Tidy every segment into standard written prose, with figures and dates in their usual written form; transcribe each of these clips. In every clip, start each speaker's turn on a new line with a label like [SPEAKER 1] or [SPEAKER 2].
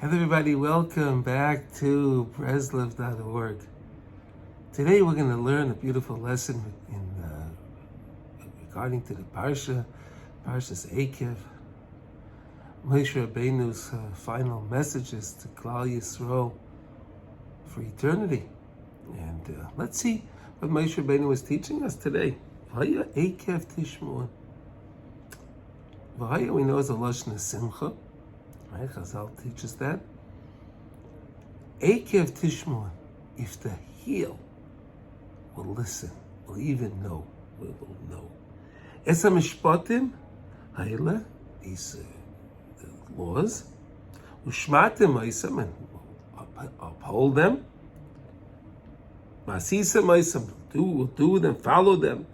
[SPEAKER 1] Hello everybody, welcome back to Breslov.org. Today we're going to learn a beautiful lesson regarding to the Parshas Eikev, Moshe Rabbeinu's final messages to Klal Yisrael for eternity. And let's see what Moshe Rabbeinu was teaching us today. V'haya Eikev Tishmu'an. V'haya we know is a lashon of simcha. Right, Chazal teaches that. Eikev Tishmu'an, if the heel will listen, will even know, will know. Es ha-mishpatim, haile, these laws, ushmatim ha'isam, and uphold them. Masisam ha'isam, will do them, follow them.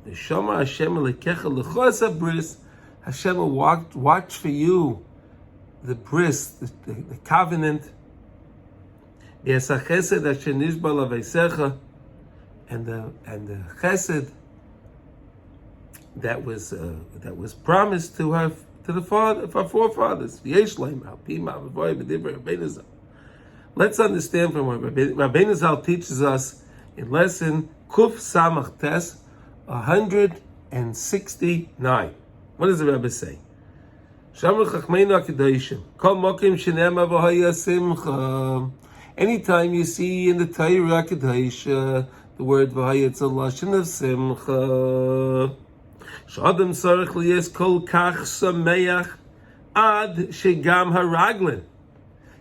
[SPEAKER 1] Neshama Hashem alekecha l'chos ha-bris, Hashem will watch for you the bris, the covenant, and the chesed that was promised to our forefathers. Let's understand from what Rabbeinu Zal teaches us in lesson Kuf Samach Tes 169. What does the Rebbe say? Anytime you see in the Torah Kedosha the word V'haya, it's a lashon of simcha. Sh'adam sarich liyes kol kach sameach ad shegam haraglin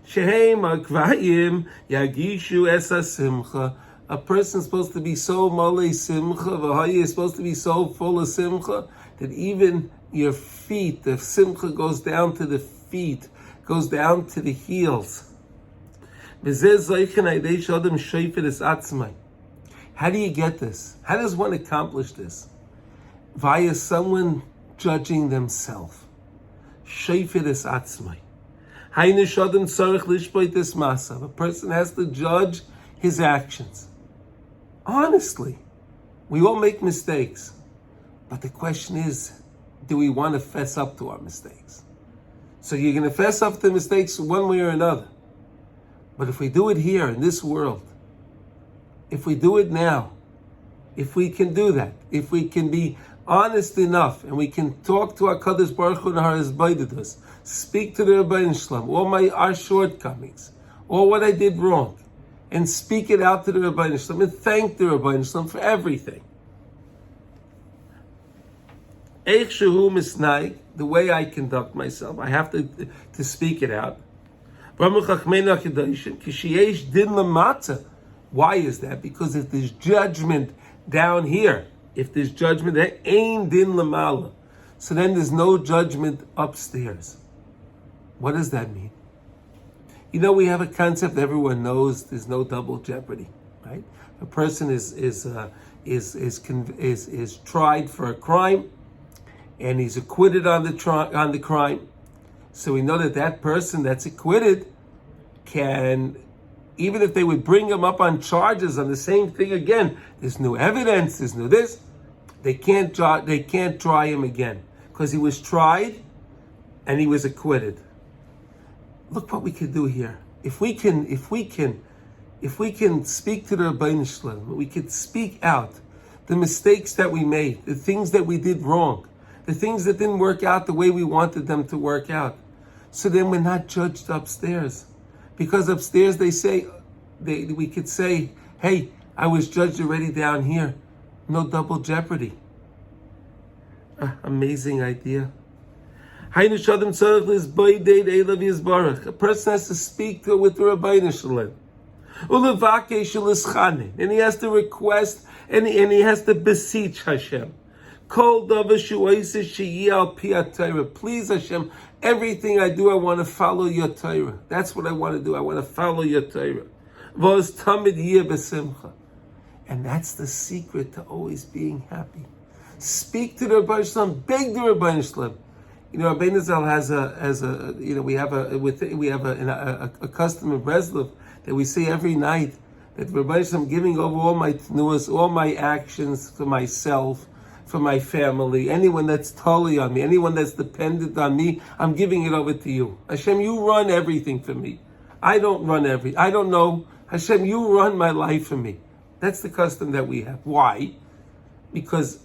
[SPEAKER 1] shehem akvayim yagishu es simcha. A person is supposed to be so malei simcha, V'haya is supposed to be so full of simcha that even your feet, the simcha goes down to the feet, goes down to the heels. How do you get this? How does one accomplish this? Via someone judging themselves. A person has to judge his actions. Honestly, we all make mistakes. But the question is, do we want to fess up to our mistakes? So you're going to fess up to mistakes one way or another. But if we do it here in this world, if we do it now, if we can do that, if we can be honest enough and we can talk to our Kadosh Baruch Hu and our Hizbaidus, speak to the Rebbeinu Shalom, all our shortcomings, or what I did wrong, and speak it out to the Rebbeinu Shalom and thank the Rebbeinu Shalom for everything. The way I conduct myself, I have to speak it out. Why is that? Because if there's judgment down here, if there's judgment, there ain't din lamala. So then there's no judgment upstairs. What does that mean? You know, we have a concept everyone knows. There's no double jeopardy, right? A person is tried for a crime, and he's acquitted on the crime. So we know that person that's acquitted can, even if they would bring him up on charges on the same thing again, there's new evidence, there's new this, they can't try him again because he was tried and he was acquitted. Look what we could do here. If we can speak to the Rebbeinu Shalom, we could speak out the mistakes that we made, the things that we did wrong, the things that didn't work out the way we wanted them to work out. So then we're not judged upstairs. Because upstairs we could say, hey, I was judged already down here. No double jeopardy. Amazing idea. A person has to speak with the Rebbeinu Shalom. And he has to request, and he has to beseech Hashem. Please Hashem, everything I do, I want to follow your Torah. That's what I want to do. I want to follow your Torah. And that's the secret to always being happy. Speak to the Rebbeinu Shalom, beg the Rebbeinu Shalom. You know, Rabbeinu Zal we have a custom in Breslov that we say every night that Rebbeinu Shalom, giving over all my tenuas, all my actions to myself, for my family, anyone that's totally on me, anyone that's dependent on me, I'm giving it over to you. Hashem, you run everything for me. I don't know. Hashem, you run my life for me. That's the custom that we have. Why? Because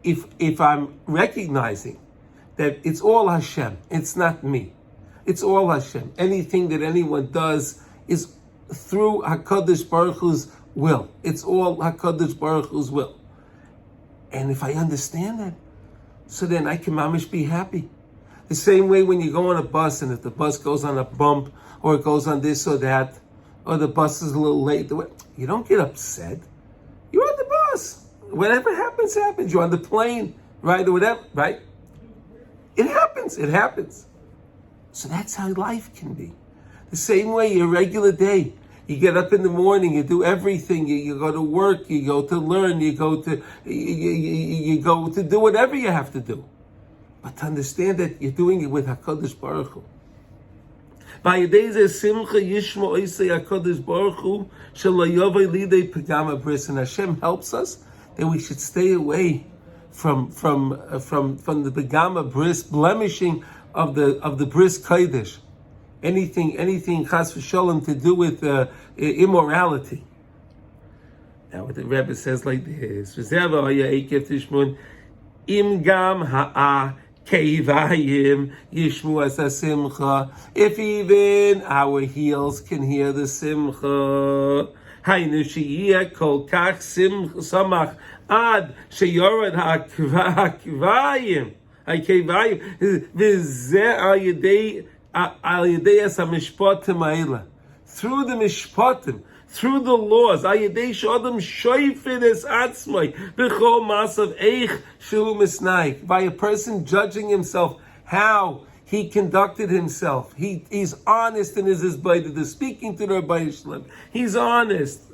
[SPEAKER 1] if I'm recognizing that it's all Hashem, it's not me. It's all Hashem. Anything that anyone does is through HaKadosh Baruch Hu's will. It's all HaKadosh Baruch Hu's will. And if I understand that, so then I can mamish be happy. The same way when you go on a bus and if the bus goes on a bump or it goes on this or that, or the bus is a little late, you don't get upset. You're on the bus. Whatever happens, happens. You're on the plane, right, or whatever, right? It happens. So that's how life can be. The same way, your regular day. You get up in the morning, you do everything. You go to work, you go to learn, you go to do whatever you have to do. But to understand that you're doing it with HaKadosh Baruch Hu. And Hashem helps us that we should stay away from the Begama bris, blemishing of the bris kodesh. Anything chas v'sholem to do with immorality. Now what the Rebbe says like this: Im gam ha'a keivayim yishmu as simcha. If even our heels can hear the simcha, haynu sheyeh kol kach samach ad sheyorad ha'kivayim v'zeh al yedei through the mishpatim, through the laws, by a person judging himself, how he conducted himself. He's honest in his Isbaidah, speaking to the Rabbi Shalom. He's honest.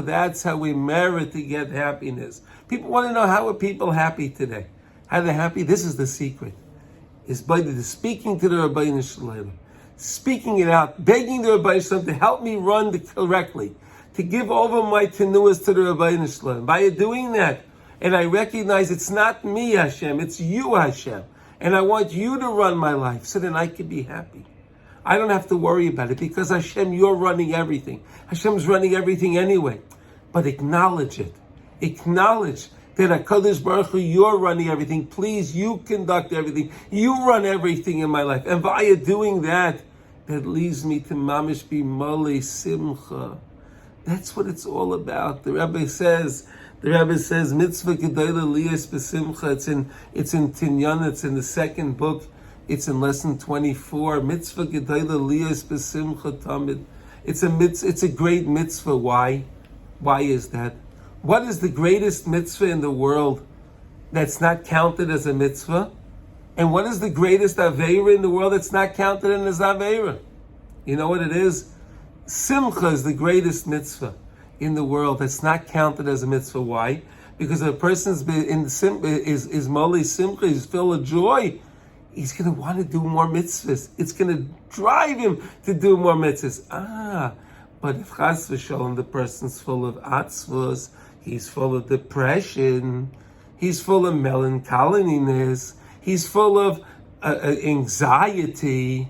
[SPEAKER 1] That's how we merit to get happiness. People want to know, how are people happy today? How they're happy? This is the secret. Is by the speaking to the Rabbi Shalom, speaking it out, begging the Rabbi Shalom to help me run correctly, to give over my tenuas to the Rabbi Shalom. By doing that, and I recognize it's not me, Hashem, it's you, Hashem, and I want you to run my life, so then I can be happy. I don't have to worry about it, because Hashem, you're running everything. Hashem's running everything anyway. But acknowledge it. Acknowledge that HaKadosh Baruch Hu, you're running everything. Please, you conduct everything. You run everything in my life. And via doing that, that leads me to mamish b'molei simcha. That's what it's all about. The Rebbe says, mitzvah gedola liyas b'simcha. It's in Tinyan. It's in the second book. It's in lesson 24. Mitzvah gedola liyas b'simcha tamid. It's a great mitzvah. Why? Why is that? What is the greatest mitzvah in the world that's not counted as a mitzvah? And what is the greatest aveira in the world that's not counted as aveira? You know what it is? Simcha is the greatest mitzvah in the world that's not counted as a mitzvah. Why? Because if a person's is molei simcha, he's filled with joy, he's going to want to do more mitzvahs. It's going to drive him to do more mitzvahs. But if chas v'sholem, the person's full of atzvos, he's full of depression, he's full of melancholiness, he's full of anxiety.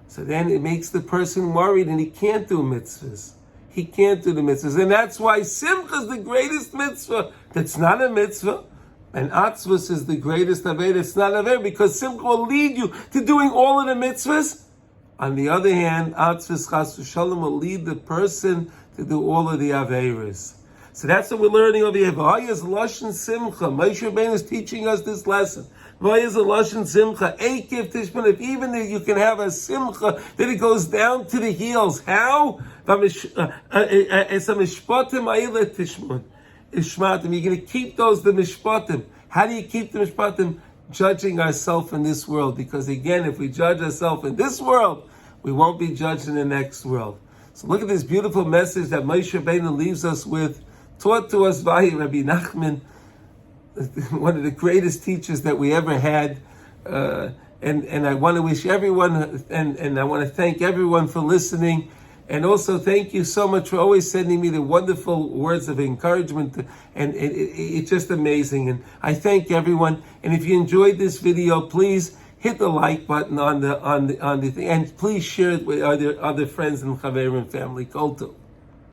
[SPEAKER 1] So then it makes the person worried and he can't do mitzvahs. He can't do the mitzvahs. And that's why simcha is the greatest mitzvah. That's not a mitzvah. And atzvos is the greatest aved. It's not aved, because simcha will lead you to doing all of the mitzvahs. On the other hand, atzvos chas v'sholem will lead the person to do all of the averis. So that's what we're learning over here. V'hayas lashon simcha. Moshe Rabbeinu is teaching us this lesson. V'hayas lashon simcha. Eikiv tishman. If even if you can have a simcha that it goes down to the heels. How? It's a mishpatim a'ilah tishman. Ishmatim. You're going to keep the mishpatim. How do you keep the mishpatim? Judging ourselves in this world. Because again, if we judge ourselves in this world, we won't be judged in the next world. So look at this beautiful message that Moshe Rabbeinu leaves us with, taught to us by Rabbi Nachman, one of the greatest teachers that we ever had. And I want to wish everyone, and I want to thank everyone for listening. And also, thank you so much for always sending me the wonderful words of encouragement. And it's just amazing. And I thank everyone. And if you enjoyed this video, please hit the like button on the thing, and please share it with other friends and Chaverim family. Kol tov.